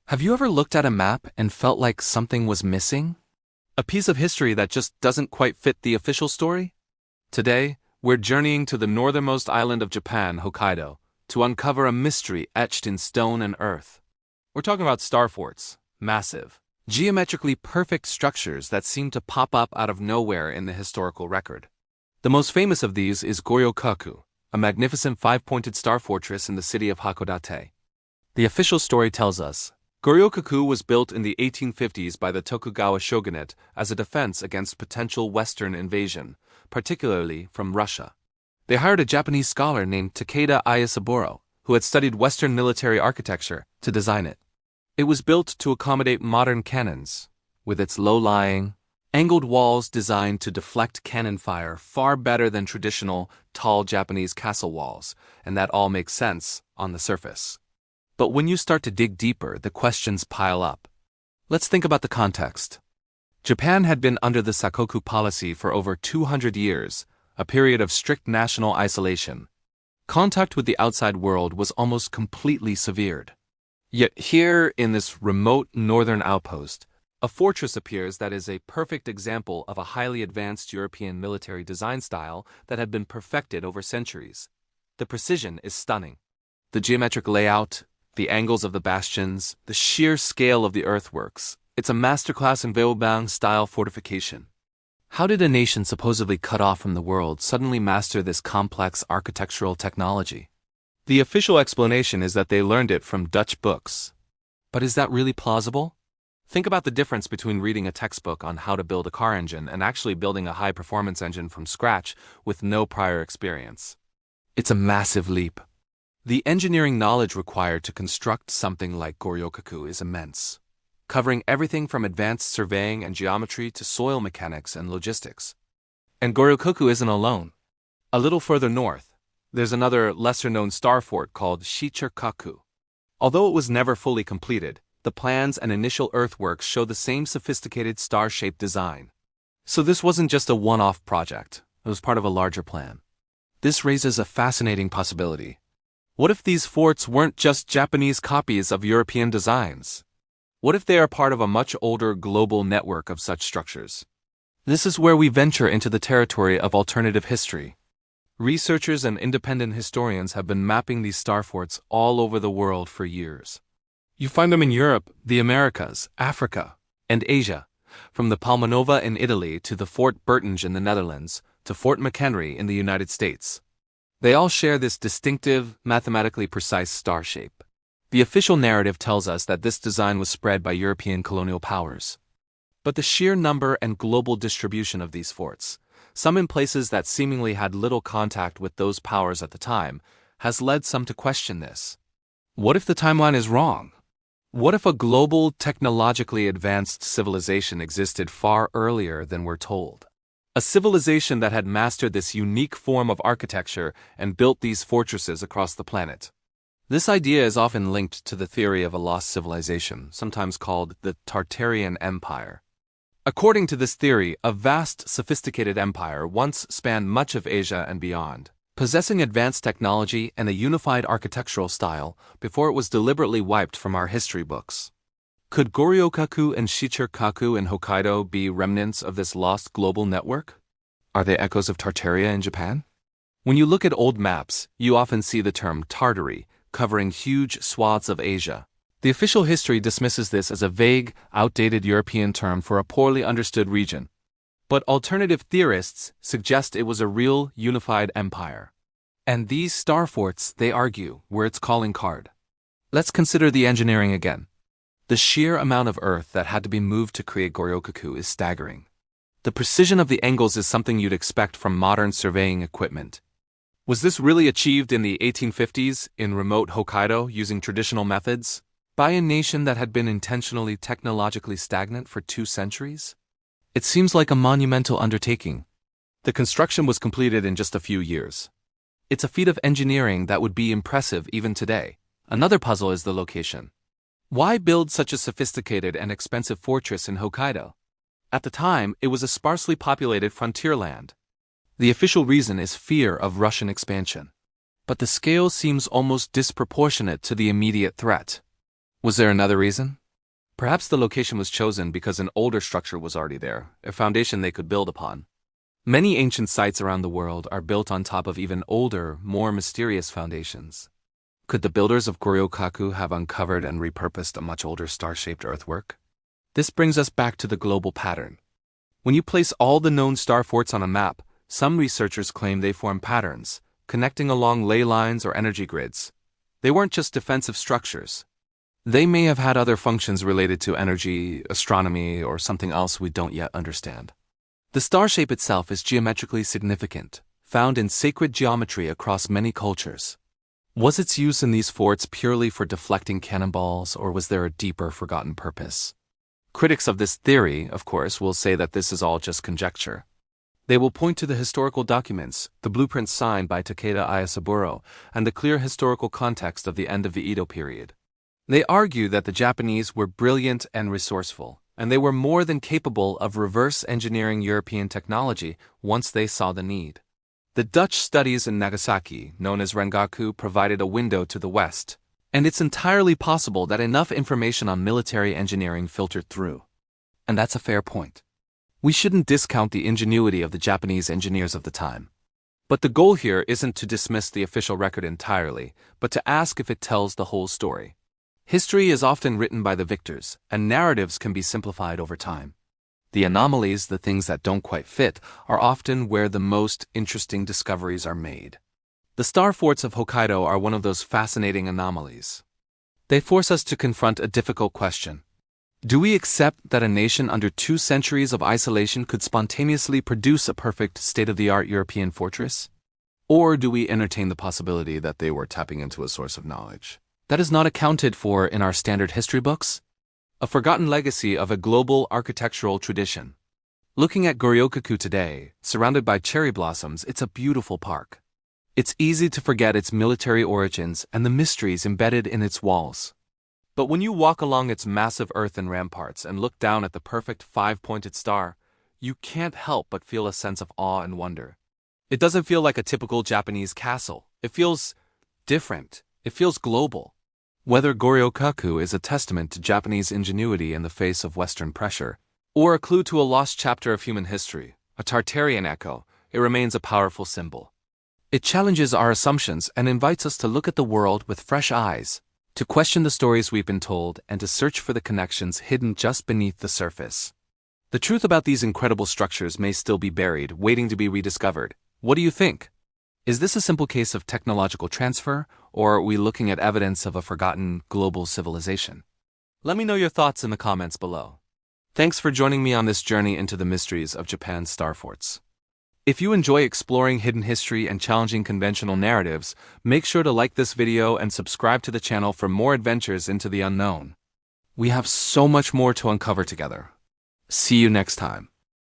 Have you ever looked at a map and felt like something was missing? A piece of history that just doesn't quite fit the official story? Today, we're journeying to the northernmost island of Japan, Hokkaido, to uncover a mystery etched in stone and earth. We're talking about star forts, massive, geometrically perfect structures that seem to pop up out of nowhere in the historical record. The most famous of these is Goryokaku, a magnificent five-pointed star fortress in the city of Hakodate. The official story tells us, Goryokaku was built in the 1850s by the Tokugawa shogunate as a defense against potential Western invasion, particularly from Russia. They hired a Japanese scholar named Takeda Ayasaburo, who had studied Western military architecture, to design it. It was built to accommodate modern cannons, with its low-lying, angled walls designed to deflect cannon fire far better than traditional, tall Japanese castle walls, and that all makes sense on the surface. But when you start to dig deeper, the questions pile up. Let's think about the context. Japan had been under the Sakoku policy for over 200 years, a period of strict national isolation. Contact with the outside world was almost completely severed. Yet here, in this remote northern outpost, a fortress appears that is a perfect example of a highly advanced European military design style that had been perfected over centuries. The precision is stunning. The geometric layout, the angles of the bastions, the sheer scale of the earthworks. It's a masterclass in Vauban-style fortification. How did a nation supposedly cut off from the world suddenly master this complex architectural technology? The official explanation is that they learned it from Dutch books. But is that really plausible? Think about the difference between reading a textbook on how to build a car engine and actually building a high-performance engine from scratch with no prior experience. It's a massive leap. The engineering knowledge required to construct something like Goryokaku is immense, covering everything from advanced surveying and geometry to soil mechanics and logistics. And Goryokaku isn't alone. A little further north, there's another lesser-known star fort called Shichirōkaku. Although it was never fully completed, the plans and initial earthworks show the same sophisticated star-shaped design. So this wasn't just a one-off project, it was part of a larger plan. This raises a fascinating possibility. What if these forts weren't just Japanese copies of European designs? What if they are part of a much older global network of such structures? This is where we venture into the territory of alternative history. Researchers and independent historians have been mapping these star forts all over the world for years. You find them in Europe, the Americas, Africa, and Asia, from the Palmanova in Italy to the Fort Bertinge in the Netherlands to Fort McHenry in the United States. They all share this distinctive, mathematically precise star shape. The official narrative tells us that this design was spread by European colonial powers. But the sheer number and global distribution of these forts, some in places that seemingly had little contact with those powers at the time, has led some to question this. What if the timeline is wrong? What if a global, technologically advanced civilization existed far earlier than we're told? A civilization that had mastered this unique form of architecture and built these fortresses across the planet. This idea is often linked to the theory of a lost civilization, sometimes called the Tartarian Empire. According to this theory, a vast, sophisticated empire once spanned much of Asia and beyond, possessing advanced technology and a unified architectural style before it was deliberately wiped from our history books. Could Goryokaku and Shichirōkaku in Hokkaido be remnants of this lost global network? Are they echoes of Tartaria in Japan? When you look at old maps, you often see the term Tartary, covering huge swaths of Asia. The official history dismisses this as a vague, outdated European term for a poorly understood region. But alternative theorists suggest it was a real, unified empire. And these star forts, they argue, were its calling card. Let's consider the engineering again. The sheer amount of earth that had to be moved to create Goryokaku is staggering. The precision of the angles is something you'd expect from modern surveying equipment. Was this really achieved in the 1850s in remote Hokkaido using traditional methods, by a nation that had been intentionally technologically stagnant for 2 centuries? It seems like a monumental undertaking. The construction was completed in just a few years. It's a feat of engineering that would be impressive even today. Another puzzle is the location. Why build such a sophisticated and expensive fortress in Hokkaido? At the time, it was a sparsely populated frontier land. The official reason is fear of Russian expansion. But the scale seems almost disproportionate to the immediate threat. Was there another reason? Perhaps the location was chosen because an older structure was already there, a foundation they could build upon. Many ancient sites around the world are built on top of even older, more mysterious foundations. Could the builders of Goryokaku have uncovered and repurposed a much older star-shaped earthwork? This brings us back to the global pattern. When you place all the known star forts on a map, some researchers claim they form patterns, connecting along ley lines or energy grids. They weren't just defensive structures. They may have had other functions related to energy, astronomy, or something else we don't yet understand. The star shape itself is geometrically significant, found in sacred geometry across many cultures. Was its use in these forts purely for deflecting cannonballs, or was there a deeper, forgotten purpose? Critics of this theory, of course, will say that this is all just conjecture. They will point to the historical documents, the blueprints signed by Takeda Ayasaburo, and the clear historical context of the end of the Edo period. They argue that the Japanese were brilliant and resourceful, and they were more than capable of reverse engineering European technology once they saw the need. The Dutch studies in Nagasaki, known as Rengaku, provided a window to the West, and it's entirely possible that enough information on military engineering filtered through. And that's a fair point. We shouldn't discount the ingenuity of the Japanese engineers of the time. But the goal here isn't to dismiss the official record entirely, but to ask if it tells the whole story. History is often written by the victors, and narratives can be simplified over time. The anomalies, the things that don't quite fit, are often where the most interesting discoveries are made. The star forts of Hokkaido are one of those fascinating anomalies. They force us to confront a difficult question. Do we accept that a nation under 2 centuries of isolation could spontaneously produce a perfect state-of-the-art European fortress? Or do we entertain the possibility that they were tapping into a source of knowledge that is not accounted for in our standard history books? A forgotten legacy of a global architectural tradition. Looking at Goryokaku today, surrounded by cherry blossoms, it's a beautiful park. It's easy to forget its military origins and the mysteries embedded in its walls. But when you walk along its massive earthen ramparts and look down at the perfect 5-pointed star, you can't help but feel a sense of awe and wonder. It doesn't feel like a typical Japanese castle. It feels different. It feels global. Whether Goryokaku is a testament to Japanese ingenuity in the face of Western pressure, or a clue to a lost chapter of human history, a Tartarian echo, it remains a powerful symbol. It challenges our assumptions and invites us to look at the world with fresh eyes, to question the stories we've been told, and to search for the connections hidden just beneath the surface. The truth about these incredible structures may still be buried, waiting to be rediscovered. What do you think? Is this a simple case of technological transfer, or are we looking at evidence of a forgotten global civilization? Let me know your thoughts in the comments below. Thanks for joining me on this journey into the mysteries of Japan's star forts. If you enjoy exploring hidden history and challenging conventional narratives, make sure to like this video and subscribe to the channel for more adventures into the unknown. We have so much more to uncover together. See you next time.